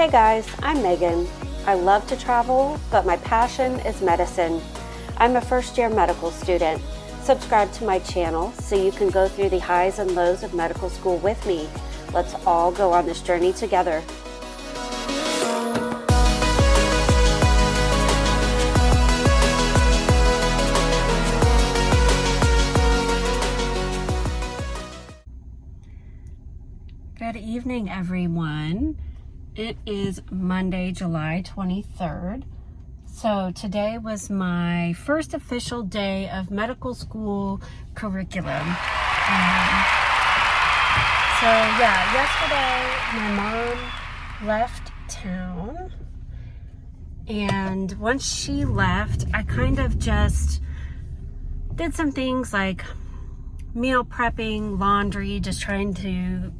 Hey guys, I'm Megan. I love to travel, but my passion is medicine. I'm a first-year medical student. Subscribe to my channel so you can go through the highs and lows of medical school with me. Let's all go on this journey together. Good evening, everyone. It is Monday, July 23rd. So today was my first official day of medical school curriculum. Yesterday my mom left town, and once she left, I kind of just did some things like meal prepping, laundry, just trying to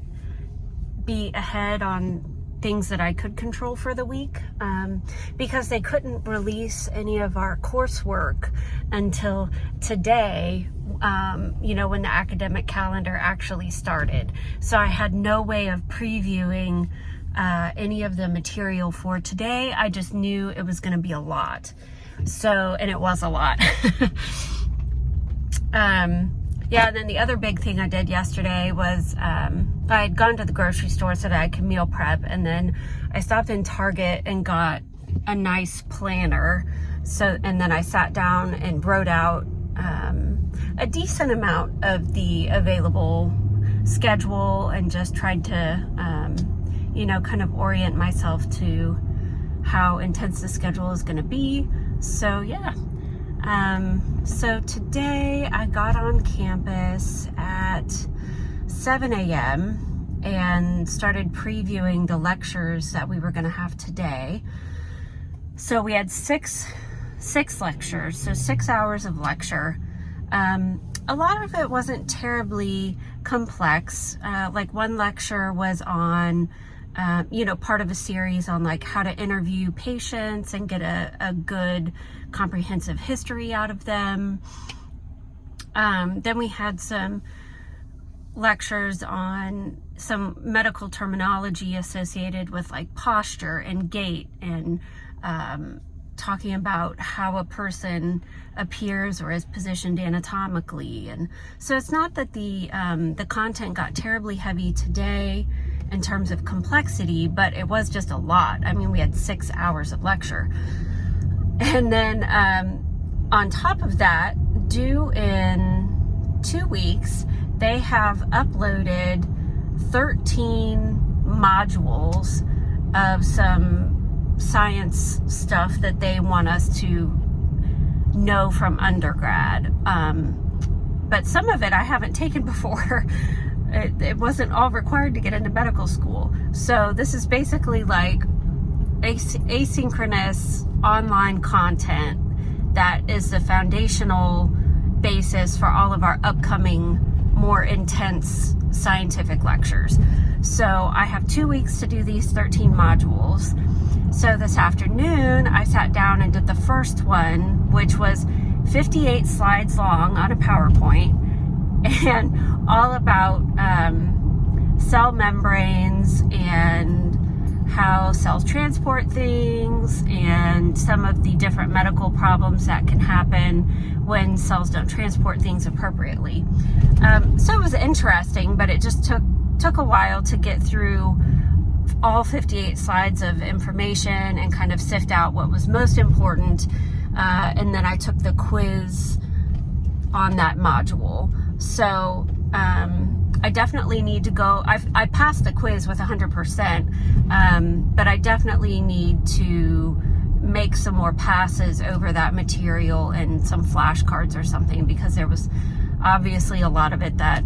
be ahead on things that I could control for the week, because they couldn't release any of our coursework until today, when the academic calendar actually started. So I had no way of previewing any of the material for today. I just knew it was going to be a lot. And it was a lot. And then the other big thing I did yesterday was I had gone to the grocery store so that I could meal prep, and then I stopped in Target and got a nice planner. And then I sat down and wrote out a decent amount of the available schedule and just tried to, kind of orient myself to how intense the schedule is going to be. So today I got on campus at 7 a.m. and started previewing the lectures that we were going to have today. So we had six lectures, so 6 hours of lecture. A lot of it wasn't terribly complex. Like one lecture was on, part of a series on like how to interview patients and get a good comprehensive history out of them. Then we had some lectures on some medical terminology associated with like posture and gait, and talking about how a person appears or is positioned anatomically. And so it's not that the content got terribly heavy today in terms of complexity, but it was just a lot. I mean, we had 6 hours of lecture. And then on top of that, due in 2 weeks, they have uploaded 13 modules of some science stuff that they want us to know from undergrad. But some of it I haven't taken before. It wasn't all required to get into medical school. So this is basically like asynchronous online content that is the foundational basis for all of our upcoming more intense scientific lectures. So I have 2 weeks to do these 13 modules. So this afternoon I sat down and did the first one, which was 58 slides long on a PowerPoint, and all about cell membranes and how cells transport things and some of the different medical problems that can happen when cells don't transport things appropriately. So it was interesting, but it just took a while to get through all 58 slides of information and kind of sift out what was most important. And then I took the quiz on that module. So I definitely need to go. I passed the quiz with 100%, but I definitely need to make some more passes over that material and some flashcards or something, because there was obviously a lot of it that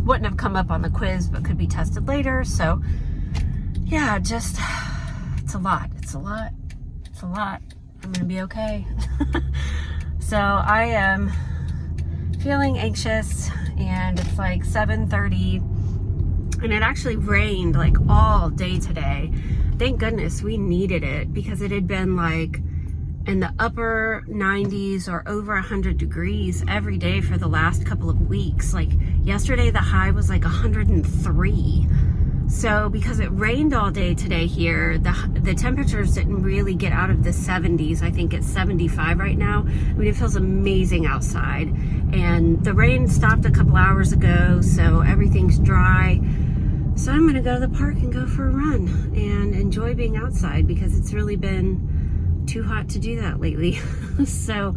wouldn't have come up on the quiz but could be tested later. So yeah, just it's a lot. I'm gonna be okay. So I am feeling anxious, and it's like 7:30, and it actually rained like all day today. Thank goodness, we needed it, because it had been like in the upper 90s or over 100 degrees every day for the last couple of weeks. Like yesterday the high was like 103. So because it rained all day today here, the temperatures didn't really get out of the 70s. I think it's 75 right now. I mean, it feels amazing outside. And the rain stopped a couple hours ago, so everything's dry. So I'm gonna go to the park and go for a run and enjoy being outside because it's really been too hot to do that lately. So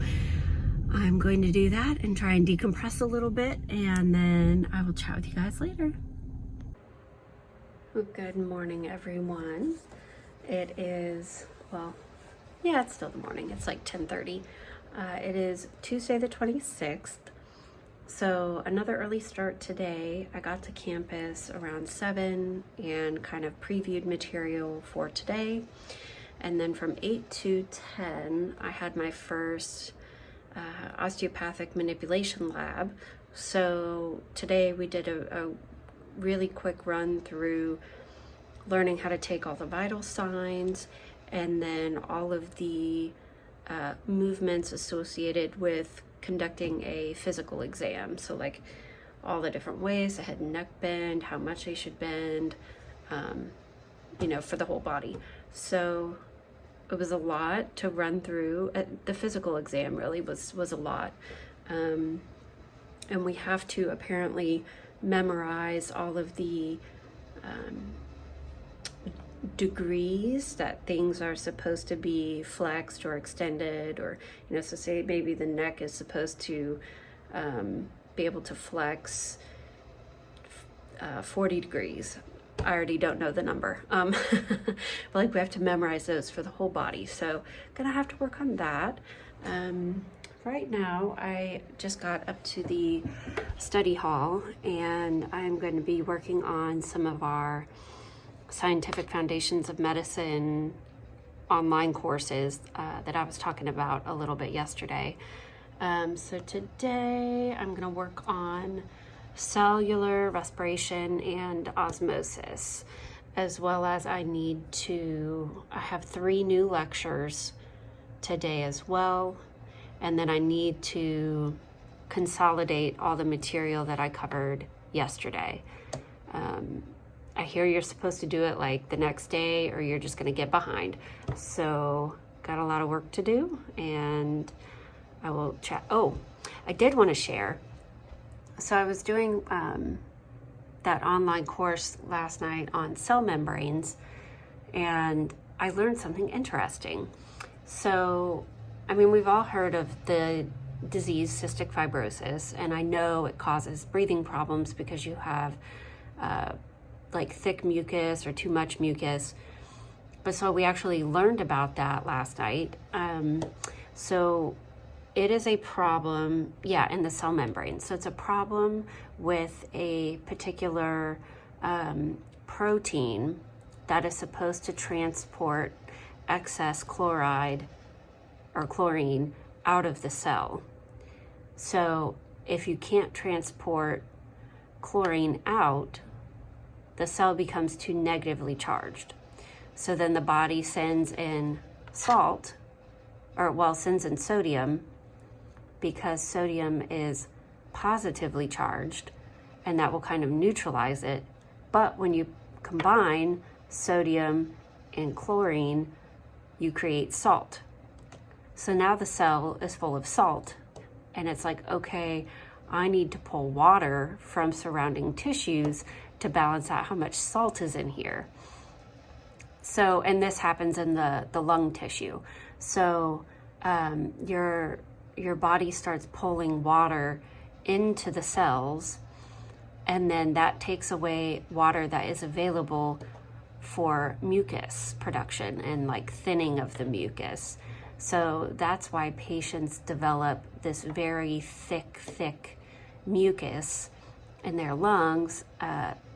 I'm going to do that and try and decompress a little bit, and then I will chat with you guys later. Well, good morning, everyone. It is, well, yeah, it's still the morning. It's like 10:30. It is Tuesday the 26th. So another early start today. I got to campus around 7 and kind of previewed material for today. And then from 8 to 10, I had my first osteopathic manipulation lab. So today we did a really quick run through learning how to take all the vital signs and then all of the movements associated with conducting a physical exam. So like all the different ways, the head and neck bend, how much they should bend, for the whole body. So it was a lot to run through. The physical exam really was a lot. And we have to apparently memorize all of the degrees that things are supposed to be flexed or extended, or so say maybe the neck is supposed to be able to flex 40 degrees. I already don't know the number, but like we have to memorize those for the whole body, so gonna have to work on that. Right now I just got up to the study hall and I'm going to be working on some of our Scientific Foundations of Medicine online courses that I was talking about a little bit yesterday. So today I'm going to work on Cellular, Respiration, and Osmosis, as well as I have 3 new lectures today as well, and then I need to consolidate all the material that I covered yesterday. I hear you're supposed to do it like the next day or you're just going to get behind. So got a lot of work to do, and I will chat. Oh, I did want to share. So I was doing that online course last night on cell membranes, and I learned something interesting. So, I mean, we've all heard of the disease cystic fibrosis, and I know it causes breathing problems because you have like thick mucus or too much mucus. But so we actually learned about that last night. So it is a problem, in the cell membrane. So it's a problem with a particular protein that is supposed to transport excess chloride or chlorine out of the cell. So if you can't transport chlorine out, the cell becomes too negatively charged. So then the body sends in salt, sends in sodium, because sodium is positively charged, and that will kind of neutralize it. But when you combine sodium and chlorine, you create salt. So now the cell is full of salt, and it's like, okay, I need to pull water from surrounding tissues to balance out how much salt is in here. So, and this happens in the lung tissue. So your body starts pulling water into the cells, and then that takes away water that is available for mucus production and like thinning of the mucus. So that's why patients develop this very thick mucus in their lungs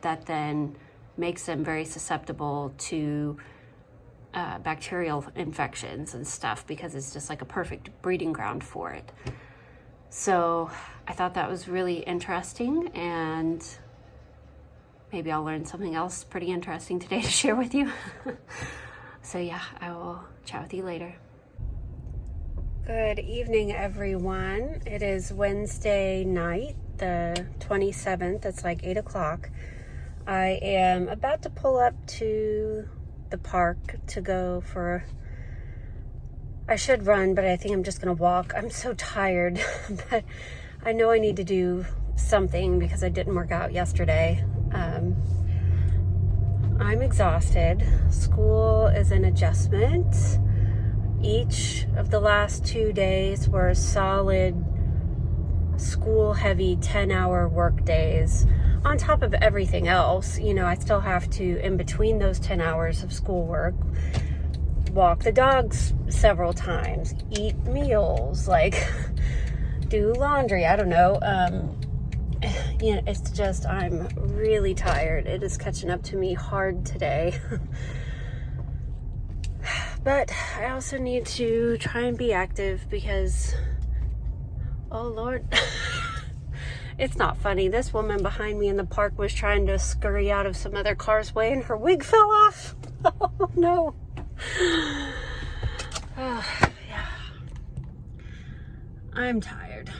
that then makes them very susceptible to bacterial infections and stuff, because it's just like a perfect breeding ground for it. So I thought that was really interesting, and maybe I'll learn something else pretty interesting today to share with you. So yeah, I will chat with you later. Good evening, everyone. It is Wednesday night, the 27th. It's like 8 o'clock. I am about to pull up to the park to go for, I should run, but I think I'm just gonna walk. I'm so tired, but I know I need to do something because I didn't work out yesterday. I'm exhausted. School is an adjustment. Each of the last 2 days were solid school heavy 10-hour work days on top of everything else. You know, I still have to, in between those 10 hours of schoolwork, walk the dogs several times, eat meals, like do laundry. I don't know. You know, it's just, I'm really tired. It is catching up to me hard today. But I also need to try and be active because, oh Lord, it's not funny. This woman behind me in the park was trying to scurry out of some other car's way and her wig fell off. Oh no. Oh, yeah. I'm tired.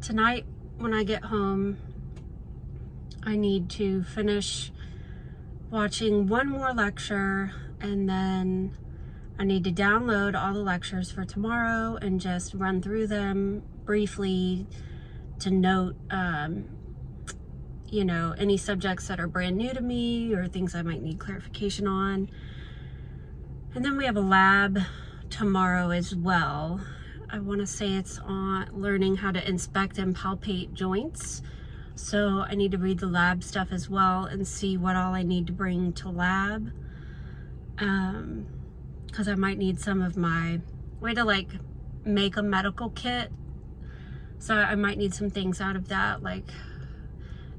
Tonight, when I get home, I need to finish watching one more lecture, and then I need to download all the lectures for tomorrow and just run through them briefly to note, you know, any subjects that are brand new to me or things I might need clarification on. And then we have a lab tomorrow as well. I want to say it's on learning how to inspect and palpate joints. So I need to read the lab stuff as well and see what all I need to bring to lab. Because I might need some of my way to like make a medical kit. So I might need some things out of that, like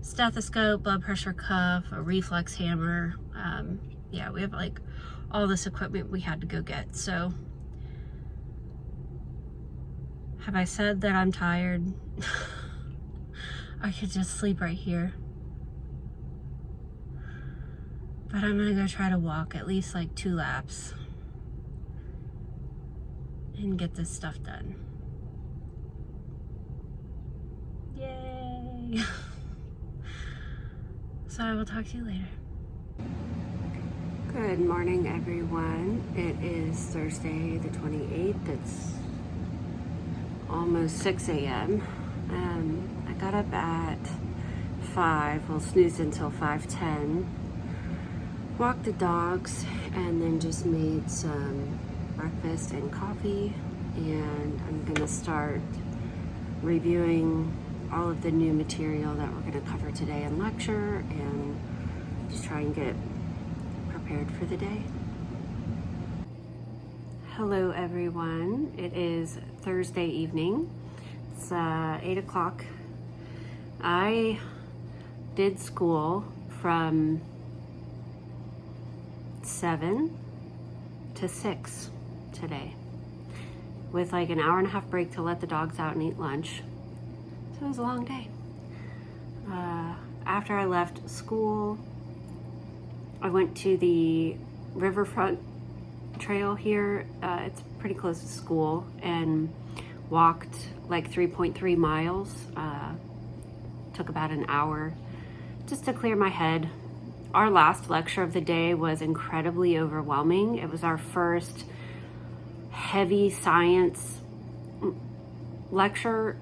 stethoscope, blood pressure cuff, a reflex hammer. Yeah, we have like all this equipment we had to go get. So have I said that I'm tired? I could just sleep right here. But I'm gonna go try to walk at least like 2 laps and get this stuff done. Yay! So I will talk to you later. Good morning, everyone. It is Thursday the 28th. It's almost 6 a.m. I got up at 5, well, snoozed until 5:10. Walked the dogs and then just made some breakfast and coffee, and I'm gonna start reviewing all of the new material that we're gonna cover today in lecture and just try and get prepared for the day. Hello everyone, it is Thursday evening. It's 8 o'clock. I did school from 7 to 6 today with like an hour-and-a-half break to let the dogs out and eat lunch. So it was a long day. After I left school, I went to the riverfront trail here. It's pretty close to school, and walked like 3.3 miles. Took about an hour just to clear my head. Our last lecture of the day was incredibly overwhelming. It was our first heavy science lecture.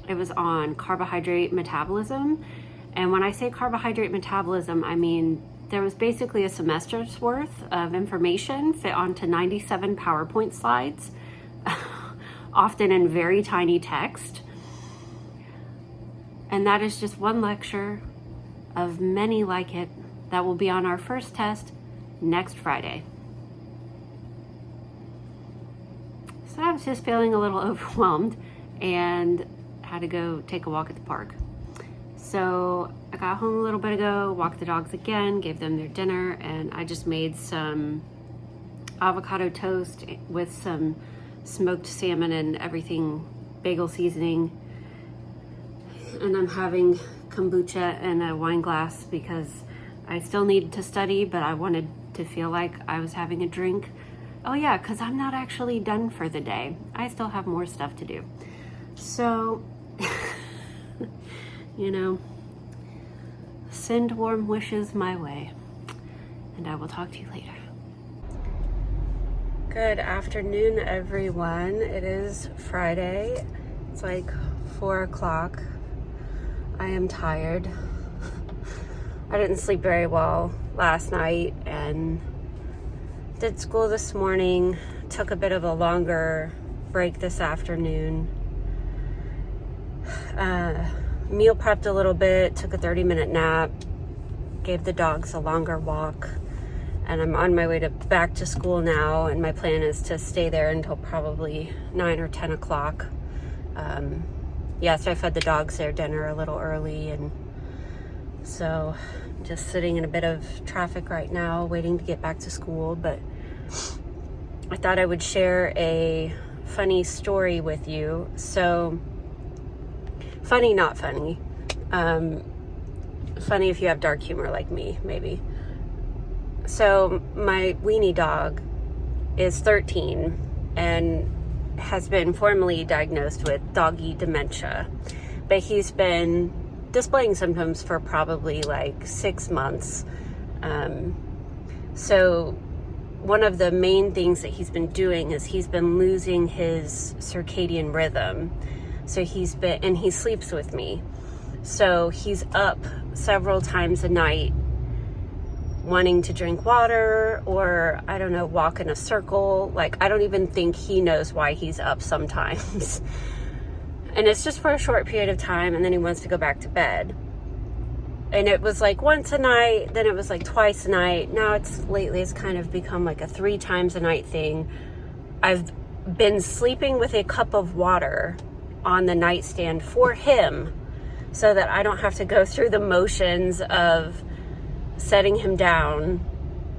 It was on carbohydrate metabolism. And when I say carbohydrate metabolism, I mean there was basically a semester's worth of information fit onto 97 PowerPoint slides, often in very tiny text. And that is just one lecture of many like it that will be on our first test next Friday. So I was just feeling a little overwhelmed and had to go take a walk at the park. So I got home a little bit ago, walked the dogs again, gave them their dinner, and I just made some avocado toast with some smoked salmon and everything, bagel seasoning. And I'm having kombucha in a wine glass because I still needed to study, but I wanted to feel like I was having a drink. Oh yeah, because I'm not actually done for the day. I still have more stuff to do. So, you know, send warm wishes my way. And I will talk to you later. Good afternoon, everyone. It is Friday. It's like 4 o'clock. I am tired. I didn't sleep very well last night and did school this morning. Took a bit of a longer break this afternoon. Meal prepped a little bit, took a 30-minute nap, gave the dogs a longer walk, and I'm on my way back to school now, and my plan is to stay there until probably 9 or 10 o'clock. So I fed the dogs their dinner a little early, and so I'm just sitting in a bit of traffic right now, waiting to get back to school, but I thought I would share a funny story with you. So, funny, not funny. Funny if you have dark humor like me, maybe. So, my weenie dog is 13 and has been formally diagnosed with doggy dementia. But he's been displaying symptoms for probably like 6 months. So, one of the main things that he's been doing is he's been losing his circadian rhythm. So he sleeps with me. So he's up several times a night wanting to drink water or, I don't know, walk in a circle. Like, I don't even think he knows why he's up sometimes. And it's just for a short period of time, and then he wants to go back to bed. And it was like once a night, then it was like twice a night. Now it's kind of become like a 3 times a night thing. I've been sleeping with a cup of water on the nightstand for him so that I don't have to go through the motions of setting him down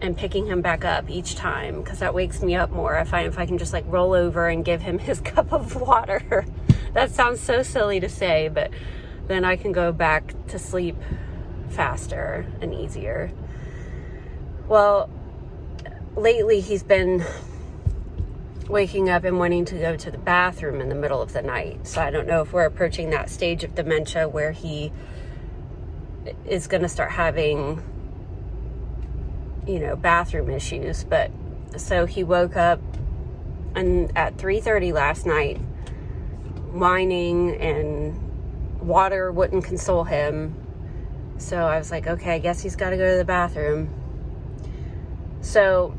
and picking him back up each time, because that wakes me up more. If I can just like roll over and give him his cup of water. That sounds so silly to say, but then I can go back to sleep faster and easier. Well, lately he's been waking up and wanting to go to the bathroom in the middle of the night. So I don't know if we're approaching that stage of dementia where he is going to start having, bathroom issues. But so he woke up at 3:30 last night, whining, and water wouldn't console him. So I was like, okay, I guess he's got to go to the bathroom. So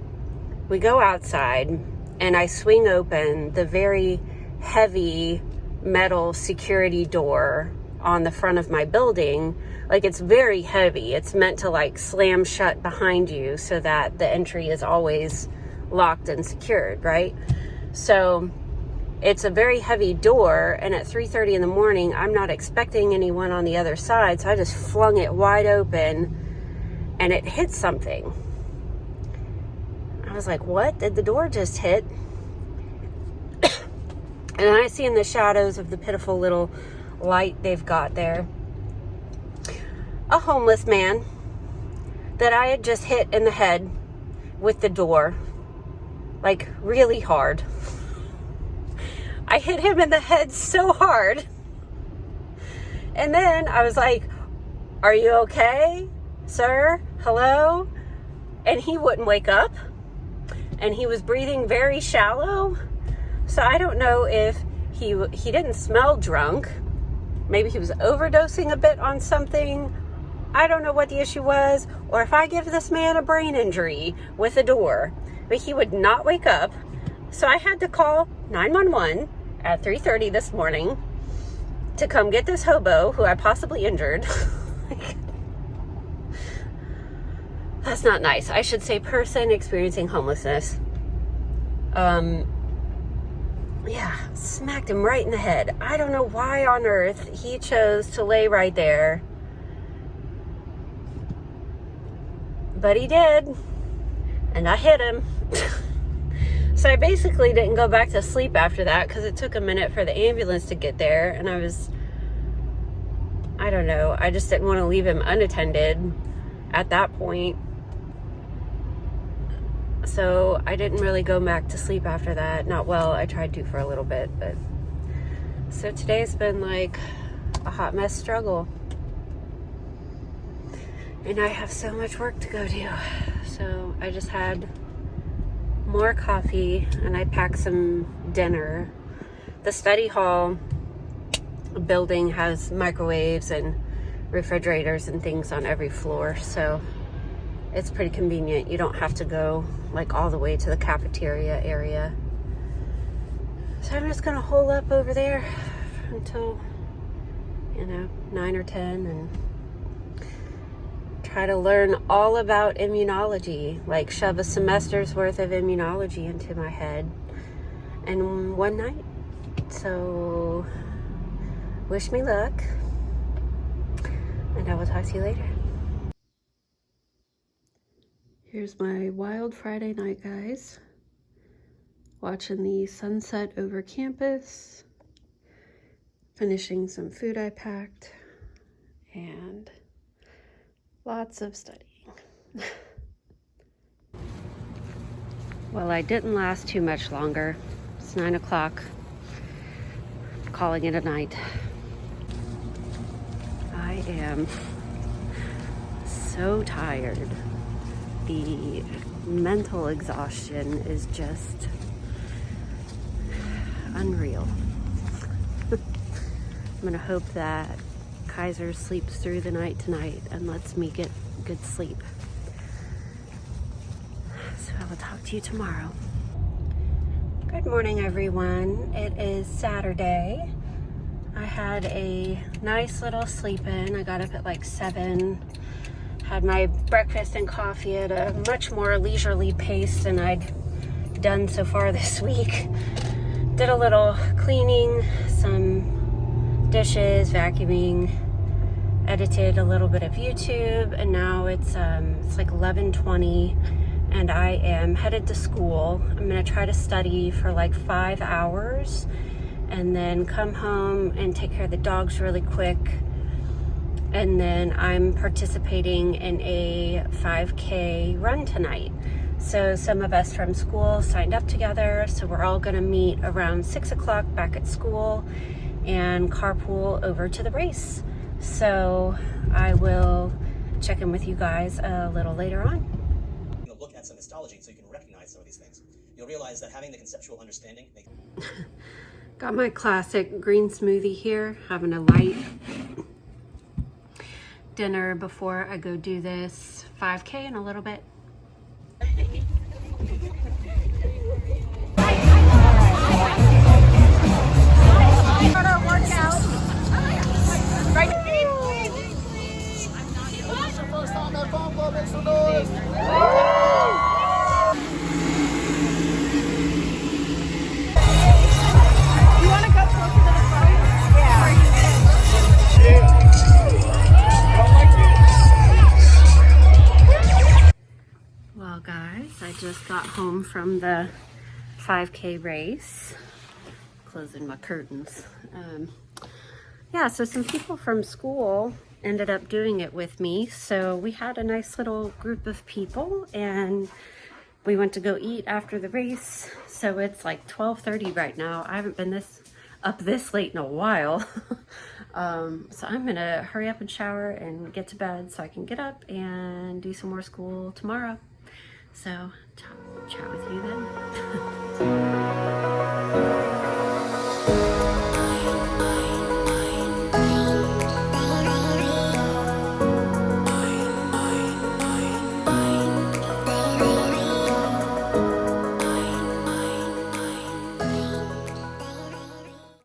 we go outside, and I swing open the very heavy metal security door on the front of my building. Like, it's very heavy. It's meant to like slam shut behind you so that the entry is always locked and secured, right? So it's a very heavy door, and at 3:30 in the morning, I'm not expecting anyone on the other side, so I just flung it wide open, and it hit something. I was like, what did the door just hit? And then I see in the shadows of the pitiful little light they've got there, a homeless man that I had just hit in the head with the door, like really hard. I hit him in the head so hard. And then I was like, are you okay, sir? Hello? And he wouldn't wake up. And he was breathing very shallow. So I don't know if he didn't smell drunk. Maybe he was overdosing a bit on something. I don't know what the issue was. Or if I give this man a brain injury with a door. But he would not wake up. So I had to call 911 at 3:30 this morning to come get this hobo who I possibly injured. That's not nice. I should say person experiencing homelessness. Smacked him right in the head. I don't know why on earth he chose to lay right there. But he did. And I hit him. So I basically didn't go back to sleep after that because it took a minute for the ambulance to get there. And I don't know, I just didn't want to leave him unattended at that point. So I didn't really go back to sleep after that. I tried to for a little bit, but so today's been like a hot mess struggle. and I have so much work to go do. So I just had more coffee and I packed some dinner. The study hall building has microwaves and refrigerators and things on every floor, so it's pretty convenient. You don't have to go like all the way to the cafeteria area. So I'm just gonna hole up over there until, 9 or 10 and try to learn all about immunology, like shove a semester's worth of immunology into my head in one night. So wish me luck, and I will talk to you later. Here's my wild Friday night, guys. Watching the sunset over campus, finishing some food I packed, and lots of studying. Well, I didn't last too much longer. It's 9 o'clock. Calling it a night. I am so tired. The mental exhaustion is just unreal. I'm gonna hope that Kaiser sleeps through the night tonight and lets me get good sleep. So I will talk to you tomorrow. Good morning, everyone. It is Saturday. I had a nice little sleep in. I got up at like 7, had my breakfast and coffee at a much more leisurely pace than I'd done so far this week. Did a little cleaning, some dishes, vacuuming, edited a little bit of YouTube, and now it's like 11:20 and I am headed to school. I'm gonna try to study for like 5 hours and then come home and take care of the dogs really quick. And then I'm participating in a 5K run tonight. So some of us from school signed up together, so we're all gonna meet around 6 o'clock back at school and carpool over to the race. So I will check in with you guys a little later on. You'll look at some histology so you can recognize some of these things. You'll realize that having the conceptual understanding makes... Got my classic green smoothie here, having a light dinner before I go do this 5K in a little bit. Well, guys, I just got home from the 5K race. Closing my curtains. Yeah, so some people from school ended up doing it with me. So we had a nice little group of people and we went to go eat after the race. So it's like 12:30 right now. I haven't been up this late in a while. So I'm gonna hurry up and shower and get to bed so I can get up and do some more school tomorrow. So chat with you then.